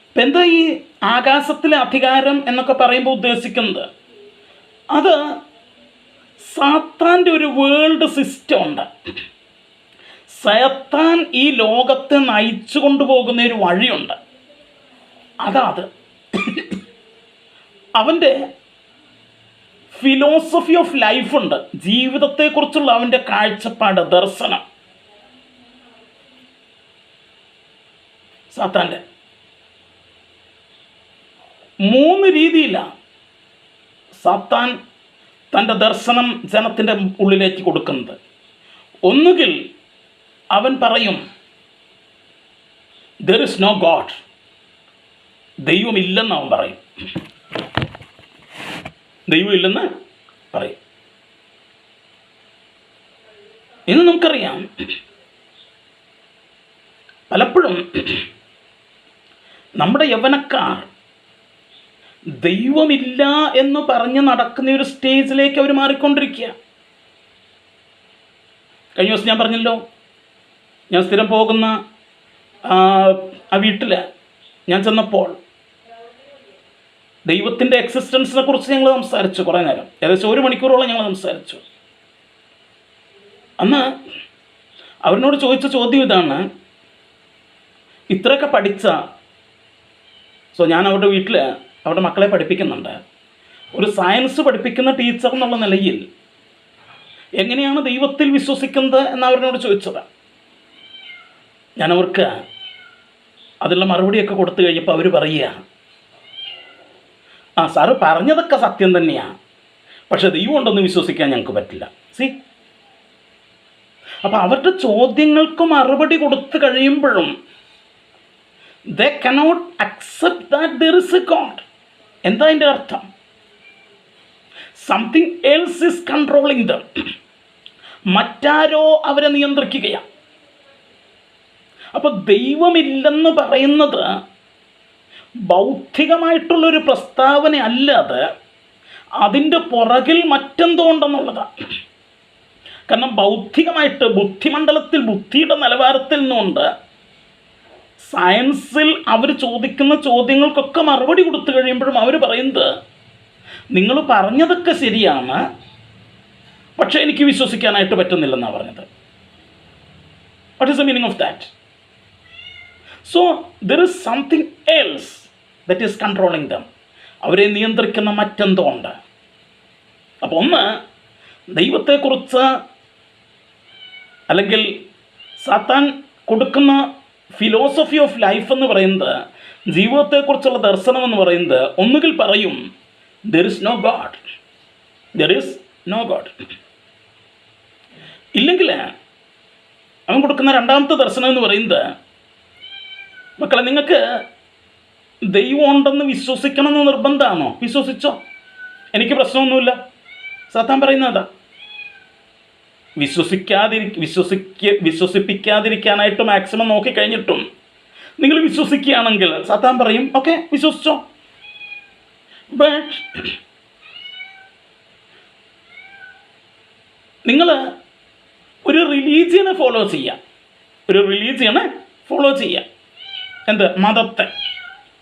Speaker 1: ഇപ്പം എന്താ ഈ ആകാശത്തിലെ അധികാരം എന്നൊക്കെ പറയുമ്പോൾ ഉദ്ദേശിക്കുന്നത്? അത് സാത്താൻ്റെ ഒരു വേൾഡ് സിസ്റ്റം ഉണ്ട്. സൈത്താൻ ഈ ലോകത്തെ നയിച്ചു കൊണ്ടുപോകുന്ന ഒരു വഴിയുണ്ട്. അത് അവൻ്റെ ഫിലോസഫി ഓഫ് ലൈഫുണ്ട്. ജീവിതത്തെക്കുറിച്ചുള്ള അവൻ്റെ കാഴ്ചപ്പാട്, ദർശനം. സാത്താൻ്റെ 3 രീതിയിലാണ് സാത്താൻ തൻ്റെ ദർശനം ജനത്തിൻ്റെ ഉള്ളിലേക്ക് കൊടുക്കുന്നത്. ഒന്നുകിൽ അവൻ പറയും ദർ ഇസ് നോ ഗോഡ്, ദൈവമില്ലെന്ന് അവൻ പറയും. ദൈവമില്ലെന്ന് പറയും. ഇന്ന് നമുക്കറിയാം, പലപ്പോഴും നമ്മുടെ യൗവനക്കാർ ദൈവമില്ല എന്ന് പറഞ്ഞ് നടക്കുന്ന ഒരു സ്റ്റേജിലേക്ക് അവർ മാറിക്കൊണ്ടിരിക്കുക. കഴിഞ്ഞ ദിവസം ഞാൻ പറഞ്ഞല്ലോ, ഞാൻ സ്ഥിരം പോകുന്ന ആ വീട്ടിൽ ഞാൻ ചെന്നപ്പോൾ ദൈവത്തിൻ്റെ എക്സിസ്റ്റൻസിനെ കുറിച്ച് ഞങ്ങൾ സംസാരിച്ചു കുറേ നേരം. ഏകദേശം 1 മണിക്കൂറോളം ഞങ്ങൾ സംസാരിച്ചു. അന്ന് അവരിനോട് ചോദിച്ച ചോദ്യം ഇതാണ്. ഇത്രയൊക്കെ പഠിച്ച, ഞാൻ അവരുടെ വീട്ടിൽ അവരുടെ മക്കളെ പഠിപ്പിക്കുന്നുണ്ട്. ഒരു സയൻസ് പഠിപ്പിക്കുന്ന ടീച്ചർ എന്നുള്ള നിലയിൽ എങ്ങനെയാണ് ദൈവത്തിൽ വിശ്വസിക്കുന്നത് എന്നവരിനോട് ചോദിച്ചത്. ഞാനവർക്ക് അതിനുള്ള മറുപടിയൊക്കെ കൊടുത്തു കഴിഞ്ഞപ്പോൾ അവർ പറയുക, സാറ് പറഞ്ഞതൊക്കെ സത്യം തന്നെയാണ്, പക്ഷെ ദൈവം ഉണ്ടെന്ന് വിശ്വസിക്കാൻ ഞങ്ങൾക്ക് പറ്റില്ല. അപ്പം അവരുടെ ചോദ്യങ്ങൾക്ക് മറുപടി കൊടുത്തു കഴിയുമ്പോഴും they cannot accept that there is a God. എന്താ അതിൻ്റെ അർത്ഥം? Something else is controlling them. മറ്റാരോ അവരെ നിയന്ത്രിക്കുകയാണ്. അപ്പോൾ ദൈവമില്ലെന്ന് പറയുന്നത് ബൗദ്ധികമായിട്ടുള്ളൊരു പ്രസ്താവന അല്ലാതെ അതിൻ്റെ പുറകിൽ മറ്റെന്തോ ഉണ്ടെന്നുള്ളതാണ്. കാരണം ബൗദ്ധികമായിട്ട് ബുദ്ധിമണ്ഡലത്തിൽ, ബുദ്ധിയുടെ നിലവാരത്തിൽ നിന്നുകൊണ്ട് സയൻസിൽ അവർ ചോദിക്കുന്ന ചോദ്യങ്ങൾക്കൊക്കെ മറുപടി കൊടുത്തു കഴിയുമ്പോഴും അവർ പറയുന്നത് നിങ്ങൾ പറഞ്ഞതൊക്കെ ശരിയാണ്, പക്ഷേ എനിക്ക് വിശ്വസിക്കാനായിട്ട് പറ്റുന്നില്ലെന്നാണ് പറഞ്ഞത്. What is the meaning of that? So there is something else that is controlling dum. അവരെ നിയന്ത്രിക്കുന്ന മറ്റെന്തോ ഉണ്ട്. അപ്പോൾ ഒന്ന്, ദൈവത്തെക്കുറിച്ച് അല്ലെങ്കിൽ സാത്താൻ കൊടുക്കുന്ന ഫിലോസഫി ഓഫ് ലൈഫ് എന്ന് പറയുന്നത്, ജീവിതത്തെക്കുറിച്ചുള്ള ദർശനം എന്ന് പറയുന്നത്, ഒന്നുകിൽ പറയും there is no God, there is no God. ഇല്ലെങ്കിൽ അവൻ കൊടുക്കുന്ന രണ്ടാമത്തെ ദർശനം എന്ന് പറയുന്നത്, മക്കളെ നിങ്ങൾക്ക് ദൈവം ഉണ്ടെന്ന് വിശ്വസിക്കണമെന്ന് നിർബന്ധമാണോ? വിശ്വസിച്ചോ, എനിക്ക് പ്രശ്നമൊന്നുമില്ല. സാത്താൻ പറയുന്നതാ. വിശ്വസിപ്പിക്കാതിരിക്കാനായിട്ട് മാക്സിമം നോക്കിക്കഴിഞ്ഞിട്ടും നിങ്ങൾ വിശ്വസിക്കുകയാണെങ്കിൽ സാത്താൻ പറയും ഓക്കെ വിശ്വസിച്ചോ. ബട്ട് നിങ്ങൾ ഒരു റിലീജിയനെ ഫോളോ ചെയ്യുക, എന്ത്?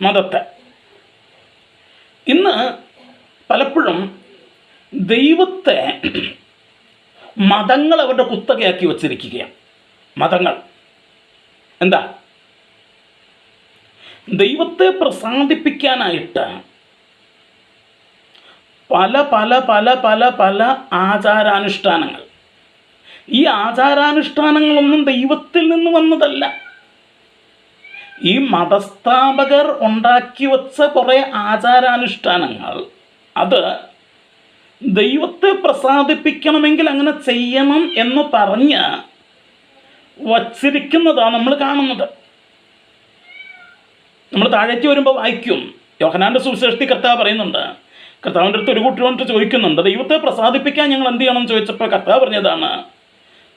Speaker 1: മതത്തെ. ഇന്ന് പലപ്പോഴും ദൈവത്തെ മതങ്ങൾ അവരുടെ കുത്തകയാക്കി വച്ചിരിക്കുകയാണ്. മതങ്ങൾ എന്താ? ദൈവത്തെ പ്രസാദിപ്പിക്കാനായിട്ട് പല പല പല പല പല ആചാരാനുഷ്ഠാനങ്ങൾ. ഈ ആചാരാനുഷ്ഠാനങ്ങളൊന്നും ദൈവത്തിൽ നിന്ന് വന്നതല്ല. ഈ മതസ്ഥാപകർ ഉണ്ടാക്കി വച്ച കുറേ ആചാരാനുഷ്ഠാനങ്ങൾ, അത് ദൈവത്തെ പ്രസാദിപ്പിക്കണമെങ്കിൽ അങ്ങനെ ചെയ്യണം എന്ന് പറഞ്ഞ് വച്ചിരിക്കുന്നതാണ് നമ്മൾ കാണുന്നത്. നമ്മൾ താഴേക്ക് വരുമ്പോൾ വായിക്കും, യോഹന്നാൻ്റെ സുവിശേഷത്തിൽ കർത്താവ് പറയുന്നുണ്ട്, കർത്താവിൻ്റെ അടുത്ത് ഒരു കൂട്ടർ വന്നിട്ട് ചോദിക്കുന്നുണ്ട്, ദൈവത്തെ പ്രസാദിപ്പിക്കാൻ ഞങ്ങൾ എന്ത് ചെയ്യണം എന്ന് ചോദിച്ചപ്പോൾ കർത്താവ് പറഞ്ഞതാണ്,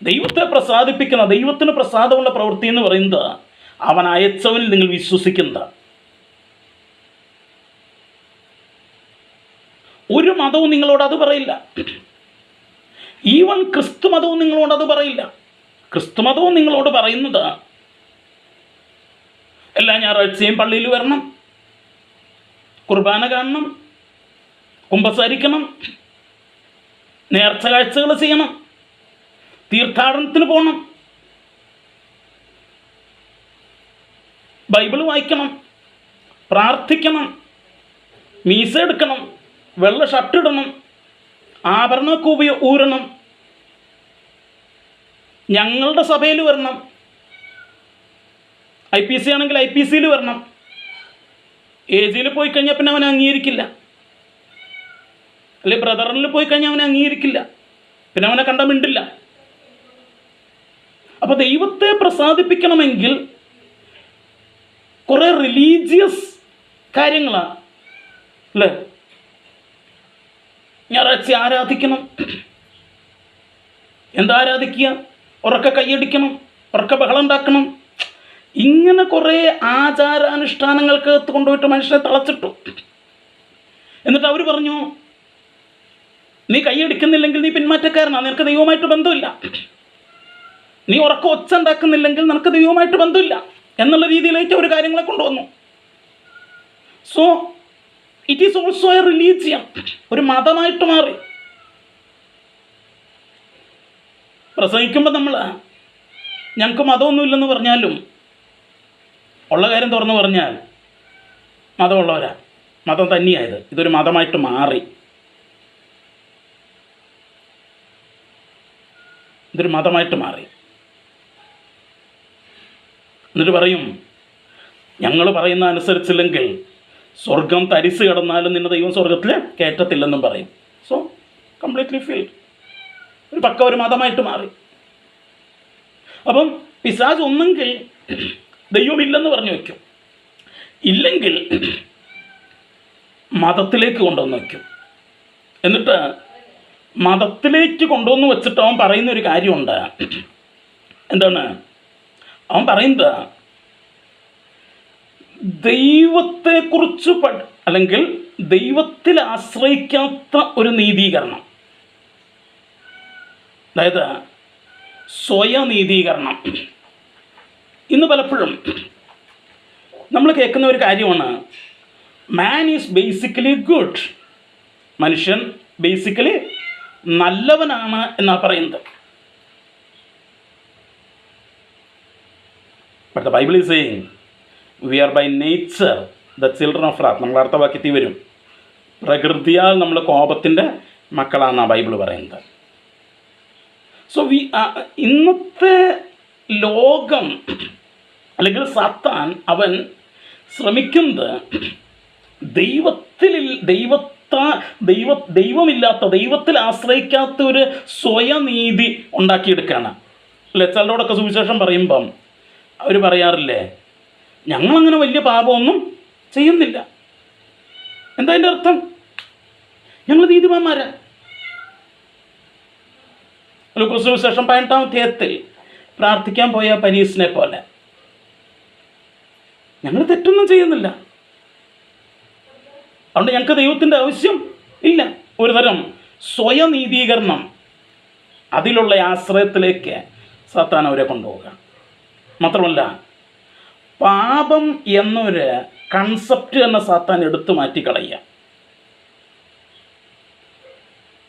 Speaker 1: ദൈവത്തെ പ്രസാദിപ്പിക്കുന്ന, ദൈവത്തിന് പ്രസാദമുള്ള പ്രവൃത്തി എന്ന് പറയുന്നത് അവൻ അയച്ചവനിൽ നിങ്ങൾ വിശ്വസിക്കുന്നതാണ്. ഒരു മതവും നിങ്ങളോട് അത് പറയില്ല. ഈവൻ ക്രിസ്തു മതവും നിങ്ങളോട് അത് പറയില്ല. ക്രിസ്തു മതവും നിങ്ങളോട് പറയുന്നത് എല്ലാ ഞായറാഴ്ചയും പള്ളിയിൽ വരണം, കുർബാന കാണണം, കുമ്പസാരിക്കണം, നേർച്ച കാഴ്ചകൾ ചെയ്യണം, തീർത്ഥാടനത്തിന് പോകണം, ബൈബിൾ വായിക്കണം, പ്രാർത്ഥിക്കണം, മീസ എടുക്കണം, വെള്ള ഷർട്ടിടണം, ആഭരണമൊക്കെ ഊരണം, ഞങ്ങളുടെ സഭയിൽ വരണം, IPC ആണെങ്കിൽ IPCയിൽ വരണം. AGയിൽ പോയി കഴിഞ്ഞാൽ പിന്നെ അവനെ അംഗീകരിക്കില്ല, അല്ലെ ബ്രദറിൽ പോയി കഴിഞ്ഞാൽ അവനെ അംഗീകരിക്കില്ല, പിന്നെ അവനെ കണ്ട മിണ്ടില്ല. അപ്പോൾ ദൈവത്തെ പ്രസാദിപ്പിക്കണമെങ്കിൽ കുറേ റിലീജിയസ് കാര്യങ്ങളാണ് അല്ലേ. ഞായറാഴ്ച ആരാധിക്കണം. എന്താ ആരാധിക്കുക? ഉറക്കെ കൈയടിക്കണം, ഉറക്കെ ബഹളം ഉണ്ടാക്കണം. ഇങ്ങനെ കുറേ ആചാരാനുഷ്ഠാനങ്ങൾക്ക് കൊണ്ടുപോയിട്ട് മനുഷ്യനെ തളച്ചിട്ടു. എന്നിട്ട് അവർ പറഞ്ഞു, നീ കൈയടിക്കുന്നില്ലെങ്കിൽ നീ പിന്മാറ്റക്കാരനാണ്, നിനക്ക് ദൈവമായിട്ട് ബന്ധമില്ല. നീ ഉറക്കം ഒച്ച ഉണ്ടാക്കുന്നില്ലെങ്കിൽ നിനക്ക് ദൈവമായിട്ട് ബന്ധമില്ല എന്നുള്ള രീതിയിലേക്ക് ഒരു കാര്യങ്ങളെ കൊണ്ടുവന്നു. So it is also A religion, ഒരു മതമായിട്ട് മാറി. പ്രസംഗിക്കുമ്പോൾ നമ്മൾ ഞങ്ങൾക്ക് മതമൊന്നുമില്ലെന്ന് പറഞ്ഞാലും ഉള്ള കാര്യം തുറന്നു പറഞ്ഞാൽ മതമുള്ളവരാ, മതം തന്നെയായത്. ഇതൊരു മതമായിട്ട് മാറി. ഇതൊരു മതമായിട്ട് മാറി. എന്നിട്ട് പറയും, ഞങ്ങൾ പറയുന്ന അനുസരിച്ചില്ലെങ്കിൽ സ്വർഗം തരിസ് കിടന്നാലും നിന്നെ ദൈവം സ്വർഗത്തിൽ കയറ്റത്തില്ലെന്നും പറയും. സോ കംപ്ലീറ്റ്ലി ഫീൽഡ് ഒരു മതമായിട്ട് മാറി. അപ്പം പിശാച് ഒന്നെങ്കിൽ ദൈവമില്ലെന്ന് പറഞ്ഞു വയ്ക്കും, ഇല്ലെങ്കിൽ മതത്തിലേക്ക് കൊണ്ടുവന്ന് വയ്ക്കും. എന്നിട്ട് മതത്തിലേക്ക് കൊണ്ടുവന്ന് വെച്ചിട്ട് അവൻ പറയുന്നൊരു കാര്യമുണ്ട്. എന്താണ് അവൻ പറയുന്നത്? ദൈവത്തെക്കുറിച്ച് അല്ലെങ്കിൽ ദൈവത്തിൽ ആശ്രയിക്കാത്ത ഒരു നീതീകരണം, അതായത് സ്വയനീതീകരണം. ഇന്ന് പലപ്പോഴും നമ്മൾ കേൾക്കുന്ന ഒരു കാര്യമാണ്, മാൻ ഈസ് ബേസിക്കലി ഗുഡ്. മനുഷ്യൻ ബേസിക്കലി നല്ലവനാണ് എന്നാണ് പറയുന്നത്. But the Bible is saying we are by nature the children of wrath. നമ്മൾ അടുത്ത വാക്യത്തിൽ വരും, പ്രകൃതിയാൽ നമ്മൾ കോപത്തിൻ്റെ മക്കളാണെന്നാണ് ബൈബിൾ പറയുന്നത്. സോ ഇന്നത്തെ ലോകം അല്ലെങ്കിൽ സാത്താൻ അവൻ ശ്രമിക്കുന്നത് ദൈവമില്ലാത്ത, ദൈവത്തിൽ ആശ്രയിക്കാത്ത ഒരു സ്വയനീതി ഉണ്ടാക്കിയെടുക്കുകയാണ്. അല്ലെ, ചിലരോടൊക്കെ സുവിശേഷം പറയുമ്പം അവർ പറയാറില്ലേ, ഞങ്ങളങ്ങനെ വലിയ പാപമൊന്നും ചെയ്യുന്നില്ല. എന്താ അതിൻ്റെ അർത്ഥം? ഞങ്ങൾ നീതിമാന്മാരാ. ലൂക്കോസ് സുവിശേഷം 18-ാം അധ്യായത്തിൽ പ്രാർത്ഥിക്കാൻ പോയ പരീശനെ പോലെ ഞങ്ങൾ തെറ്റൊന്നും ചെയ്യുന്നില്ല, അതുകൊണ്ട് ഞങ്ങൾക്ക് ദൈവത്തിൻ്റെ ആവശ്യം ഇല്ല. ഒരു തരം സ്വയനീതീകരണം, അതിലുള്ള ആശ്രയത്തിലേക്ക് സാത്താൻ അവരെ കൊണ്ടുപോവുക. മാത്രമല്ല, പാപം എന്നൊരു കൺസെപ്റ്റ് തന്നെ സാത്താൻ എടുത്തു മാറ്റിക്കളയുക.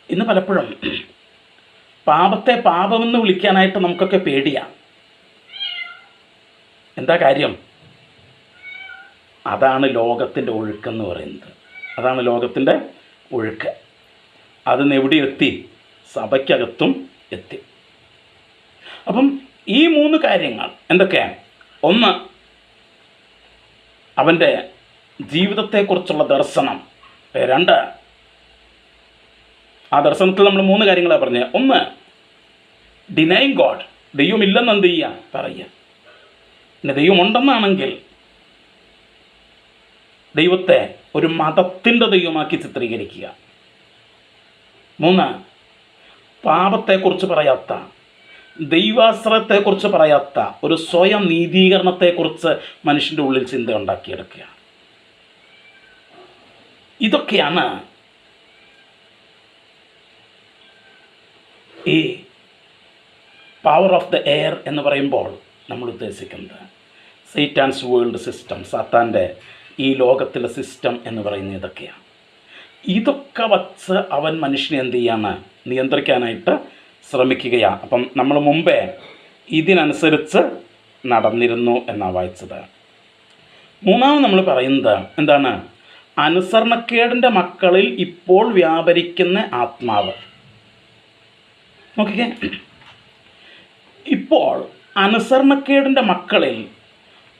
Speaker 1: ഇന്ന് പലപ്പോഴും പാപത്തെ പാപമെന്ന് വിളിക്കാനായിട്ട് നമുക്കൊക്കെ പേടിയാണ്. എന്താ കാര്യം? അതാണ് ലോകത്തിൻ്റെ ഒഴുക്കെന്ന് പറയുന്നത്. അതാണ് ലോകത്തിൻ്റെ ഒഴുക്ക്. അതിന്ന് എവിടെ എത്തി? സഭയ്ക്കകത്തും എത്തി. അപ്പം ഈ 3 കാര്യങ്ങൾ എന്തൊക്കെയാണ്? ഒന്ന്, അവൻ്റെ ജീവിതത്തെക്കുറിച്ചുള്ള ദർശനം. 2, ആ ദർശനത്തിൽ നമ്മൾ 3 കാര്യങ്ങളാണ് പറഞ്ഞത്. ഒന്ന്, ഡിനൈങ് ഗോഡ്, ദൈവമില്ലെന്ന് എന്ത് ചെയ്യുക? പറയുക. പിന്നെ ദൈവമുണ്ടെന്നാണെങ്കിൽ ദൈവത്തെ ഒരു മതത്തിൻ്റെ ദൈവമാക്കി ചിത്രീകരിക്കുക. 3, പാപത്തെക്കുറിച്ച് പറയാത്ത, ദൈവാശ്രയത്തെക്കുറിച്ച് പറയാത്ത ഒരു സ്വയം നീതീകരണത്തെക്കുറിച്ച് മനുഷ്യൻ്റെ ഉള്ളിൽ ചിന്ത ഉണ്ടാക്കിയെടുക്കുക. ഇതൊക്കെയാണ് ഈ പവർ ഓഫ് ദ എയർ എന്ന് പറയുമ്പോൾ നമ്മൾ ഉദ്ദേശിക്കുന്നത്. സൈറ്റാൻസ് വേൾഡ് സിസ്റ്റം, സാത്താൻ്റെ ഈ ലോകത്തിലെ സിസ്റ്റം എന്ന് പറയുന്നത് ഇതൊക്കെയാണ്. ഇതൊക്കെ വച്ച് അവൻ മനുഷ്യനെ എന്ത് ചെയ്യാണ്? നിയന്ത്രിക്കാനായിട്ട് ശ്രമിക്കുകയാണ്. അപ്പം നമ്മൾ മുമ്പേ ഇതിനനുസരിച്ച് നടന്നിരുന്നു എന്നാണ് വായിച്ചത്. 3 നമ്മൾ പറയുന്നത് എന്താണ്? അനുസരണക്കേടിൻ്റെ മക്കളിൽ ഇപ്പോൾ വ്യാപരിക്കുന്ന ആത്മാവ്. നോക്കിക്കേ, ഇപ്പോൾ അനുസരണക്കേടിൻ്റെ മക്കളിൽ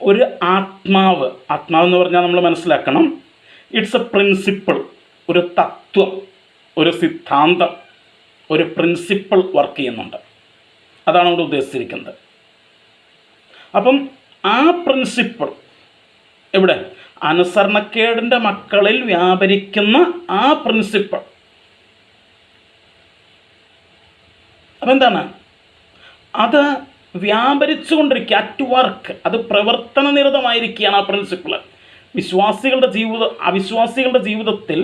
Speaker 1: ഒരു ആത്മാവ് എന്ന് പറഞ്ഞാൽ നമ്മൾ മനസ്സിലാക്കണം, ഇറ്റ്സ് എ പ്രിൻസിപ്പിൾ, ഒരു തത്വം, ഒരു സിദ്ധാന്തം, ഒരു പ്രിൻസിപ്പിൾ വർക്ക് ചെയ്യുന്നുണ്ട്. അതാണ് അവിടെ ഉദ്ദേശിച്ചിരിക്കുന്നത്. അപ്പം ആ പ്രിൻസിപ്പിൾ എവിടെ? അനുസരണക്കേടിൻ്റെ മക്കളിൽ വ്യാപരിക്കുന്ന ആ പ്രിൻസിപ്പിൾ. അപ്പം എന്താണ്? അത് വ്യാപരിച്ചു കൊണ്ടിരിക്കുക, അറ്റ് വർക്ക്, അത് പ്രവർത്തന നിരതമായിരിക്കുകയാണ് ആ പ്രിൻസിപ്പിൾ. അവിശ്വാസികളുടെ ജീവിതത്തിൽ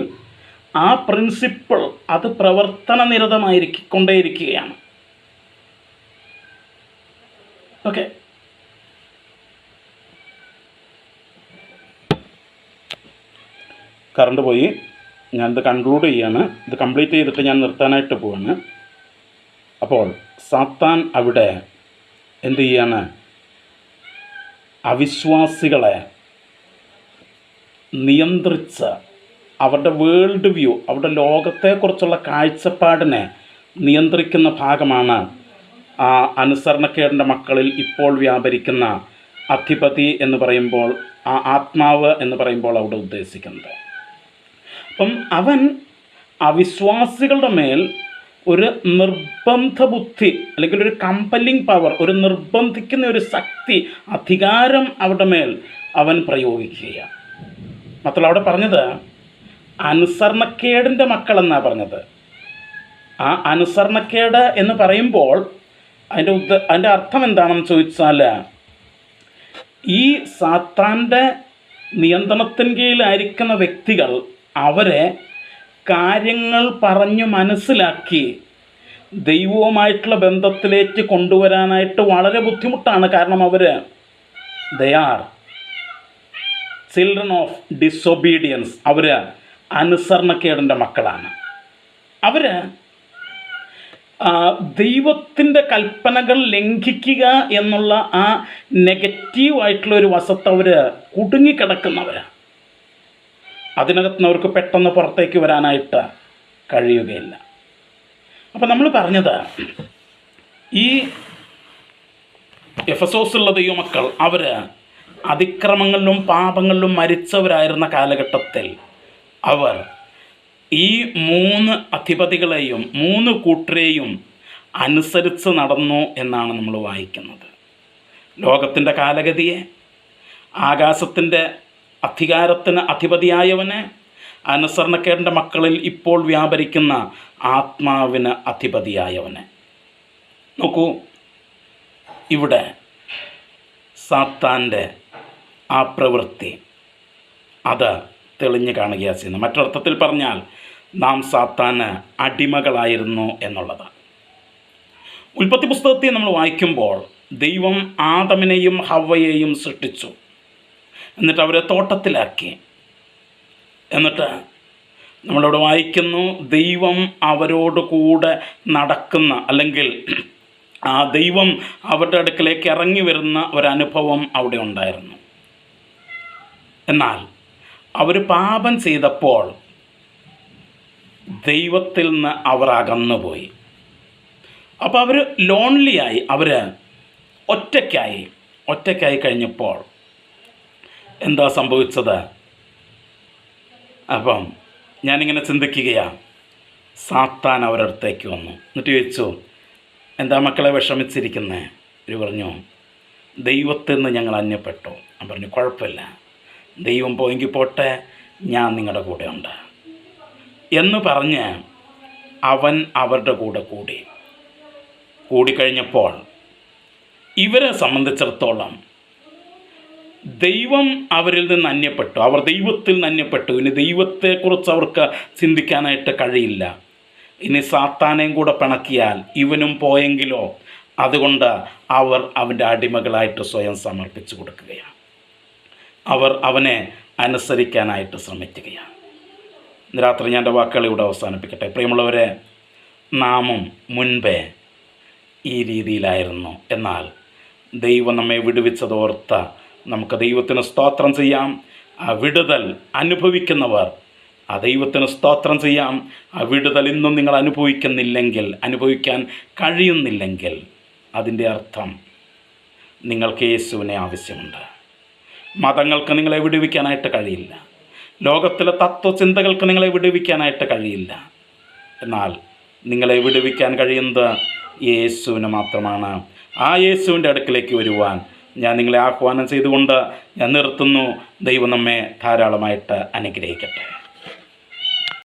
Speaker 1: ആ പ്രിൻസിപ്പിൾ അത് പ്രവർത്തന നിരതമായിരിക്കൊണ്ടേയിരിക്കുകയാണ്. ഓക്കെ, കറണ്ട് പോയി. ഞാനിത് കൺക്ലൂഡ് ചെയ്യാണ്. ഇത് കംപ്ലീറ്റ് ചെയ്തിട്ട് ഞാൻ നിർത്താനായിട്ട് പോവാണ്. അപ്പോൾ സാത്താൻ അവിടെ എന്ത് ചെയ്യാണ്? അവിശ്വാസികളെ നിയന്ത്രിച്ച് അവരുടെ വേൾഡ് വ്യൂ, അവരുടെ ലോകത്തെക്കുറിച്ചുള്ള കാഴ്ചപ്പാടിനെ നിയന്ത്രിക്കുന്ന ഭാഗമാണ് ആ അനുസരണക്കേടിൻ്റെ മക്കളിൽ ഇപ്പോൾ വ്യാപരിക്കുന്ന അധിപതി എന്ന് പറയുമ്പോൾ, ആ ആത്മാവ് എന്ന് പറയുമ്പോൾ അവിടെ ഉദ്ദേശിക്കുന്നത്. അപ്പം അവൻ അവിശ്വാസികളുടെ മേൽ ഒരു നിർബന്ധ ബുദ്ധി അല്ലെങ്കിൽ ഒരു കമ്പല്ലിംഗ് പവർ, ഒരു നിർബന്ധിക്കുന്ന ഒരു ശക്തി, അധികാരം അവരുടെ മേൽ അവൻ പ്രയോഗിക്കുകയാണ്. മാത്രമല്ല അവിടെ പറഞ്ഞത് അനുസരണക്കേടിൻ്റെ മക്കളെന്നാണ് പറഞ്ഞത്. ആ അനുസരണക്കേട് എന്ന് പറയുമ്പോൾ അതിൻ്റെ അർത്ഥം എന്താണെന്ന് ചോദിച്ചാൽ, ഈ സാത്താൻ്റെ നിയന്ത്രണത്തിന് കീഴിലായിരിക്കുന്ന വ്യക്തികൾ അവരെ കാര്യങ്ങൾ പറഞ്ഞു മനസ്സിലാക്കി ദൈവവുമായിട്ടുള്ള ബന്ധത്തിലേക്ക് കൊണ്ടുവരാനായിട്ട് വളരെ ബുദ്ധിമുട്ടാണ്. കാരണം they are children of disobedience. അവർ അനുസരണക്കേടിൻ്റെ മക്കളാണ്. അവർ ദൈവത്തിൻ്റെ കൽപ്പനകൾ ലംഘിക്കുക എന്നുള്ള ആ നെഗറ്റീവായിട്ടുള്ള ഒരു വശത്ത് അവർ കുടുങ്ങിക്കിടക്കുന്നവരാണ്. അതിനകത്തുനിന്ന് അവർക്ക് പെട്ടെന്ന് പുറത്തേക്ക് വരാനായിട്ട് കഴിയുകയില്ല. അപ്പം നമ്മൾ പറഞ്ഞത്, ഈ എഫെസോസുള്ള ദൈവമക്കൾ അവർ അതിക്രമങ്ങളിലും പാപങ്ങളിലും മരിച്ചവരായിരുന്ന കാലഘട്ടത്തിൽ അവർ ഈ 3 അധിപതികളെയും 3 കൂട്ടരെയും അനുസരിച്ച് നടന്നു എന്നാണ് നമ്മൾ വായിക്കുന്നത്. ലോകത്തിൻ്റെ കാലഗതിയെ, ആകാശത്തിൻ്റെ അധികാരത്തിന് അധിപതിയായവനെ, അനുസരണക്കേടിൻ്റെ മക്കളിൽ ഇപ്പോൾ വ്യാപരിക്കുന്ന ആത്മാവിന് അധിപതിയായവനെ. നോക്കൂ, ഇവിടെ സാത്താൻ്റെ ആ പ്രവൃത്തി അത് തെളിഞ്ഞു കാണുകയാണ് ചെയ്യുന്നത്. മറ്റൊരർത്ഥത്തിൽ പറഞ്ഞാൽ നാം സാത്താന് അടിമകളായിരുന്നു എന്നുള്ളത്. ഉൽപ്പത്തി പുസ്തകത്തിൽ നമ്മൾ വായിക്കുമ്പോൾ ദൈവം ആദമിനെയും ഹവ്വയെയും സൃഷ്ടിച്ചു. എന്നിട്ട് അവരെ തോട്ടത്തിലാക്കി. എന്നിട്ട് നമ്മളിവിടെ വായിക്കുന്നു, ദൈവം അവരോട് കൂടെ നടക്കുന്ന, അല്ലെങ്കിൽ ആ ദൈവം അവരുടെ അടുക്കലേക്ക് ഇറങ്ങി വരുന്ന ഒരനുഭവം അവിടെ ഉണ്ടായിരുന്നു. എന്നാൽ അവർ പാപം ചെയ്തപ്പോൾ ദൈവത്തിൽ നിന്ന് അവർ അകന്നുപോയി. അപ്പോൾ അവർ ലോൺലിയായി, അവർ ഒറ്റയ്ക്കായി കഴിഞ്ഞപ്പോൾ എന്താ സംഭവിച്ചത്? അപ്പം ഞാനിങ്ങനെ ചിന്തിക്കുകയാണ്, സാത്താൻ അവരുടെ അടുത്തേക്ക് വന്നു. എന്നിട്ട് ചോദിച്ചു, എന്താ മക്കളെ വിഷമിച്ചിരിക്കുന്നേ? ഇവർ പറഞ്ഞു, ദൈവത്തിൽ നിന്ന് ഞങ്ങൾ അന്യപ്പെട്ടു. ഞാൻ പറഞ്ഞു, കുഴപ്പമില്ല, ദൈവം പോയെങ്കിൽ പോട്ടെ, ഞാൻ നിങ്ങളുടെ കൂടെ ഉണ്ട് എന്ന് പറഞ്ഞ് അവൻ അവരുടെ കൂടെ കൂടിക്കഴിഞ്ഞപ്പോൾ ഇവരെ സംബന്ധിച്ചിടത്തോളം ദൈവം അവരിൽ നിന്ന് അന്യപ്പെട്ടു. അവർ ദൈവത്തിൽ നിന്ന് അന്യപ്പെട്ടു. ഇനി ദൈവത്തെക്കുറിച്ച് അവർക്ക് ചിന്തിക്കാനായിട്ട് കഴിയില്ല. ഇനി സാത്താനെയും കൂടെ പിണക്കിയാൽ ഇവനും പോയെങ്കിലോ, അതുകൊണ്ട് അവർ അവൻ്റെ അടിമകളായിട്ട് സ്വയം സമർപ്പിച്ചു കൊടുക്കുകയാണ്. അവർ അവനെ അനുസരിക്കാനായിട്ട് ശ്രമിക്കുകയാണ്. രാത്രി ഞാൻ എൻ്റെ വാക്കുകൾ ഇവിടെ അവസാനിപ്പിക്കട്ടെ. പ്രിയമുള്ളവരെ, നാമും മുൻപേ ഈ രീതിയിലായിരുന്നു. എന്നാൽ ദൈവം നമ്മെ വിടുവിച്ചതോർത്ത നമുക്ക് ദൈവത്തിന് സ്തോത്രം ചെയ്യാം. ആ വിടുതൽ അനുഭവിക്കുന്നവർ ആ ദൈവത്തിന് സ്തോത്രം ചെയ്യാം. ആ വിടുതൽ ഇന്നും നിങ്ങൾ അനുഭവിക്കാൻ കഴിയുന്നില്ലെങ്കിൽ അതിൻ്റെ അർത്ഥം നിങ്ങൾക്ക് യേശുവിനെ ആവശ്യമുണ്ട്. മതങ്ങൾക്ക് നിങ്ങളെ വിടുവിക്കാനായിട്ട് കഴിയില്ല. ലോകത്തിലെ തത്വചിന്തകൾക്ക് നിങ്ങളെ വിടുവിക്കാനായിട്ട് കഴിയില്ല. എന്നാൽ നിങ്ങളെ വിടുവിക്കാൻ കഴിയുന്നത് യേശുവിന് മാത്രമാണ്. ആ യേശുവിൻ്റെ അടുക്കിലേക്ക് വരുവാൻ ഞാൻ നിങ്ങളെ ആഹ്വാനം ചെയ്തുകൊണ്ട് ഞാൻ നിർത്തുന്നു. ദൈവം നമ്മെ ധാരാളമായിട്ട് അനുഗ്രഹിക്കട്ടെ.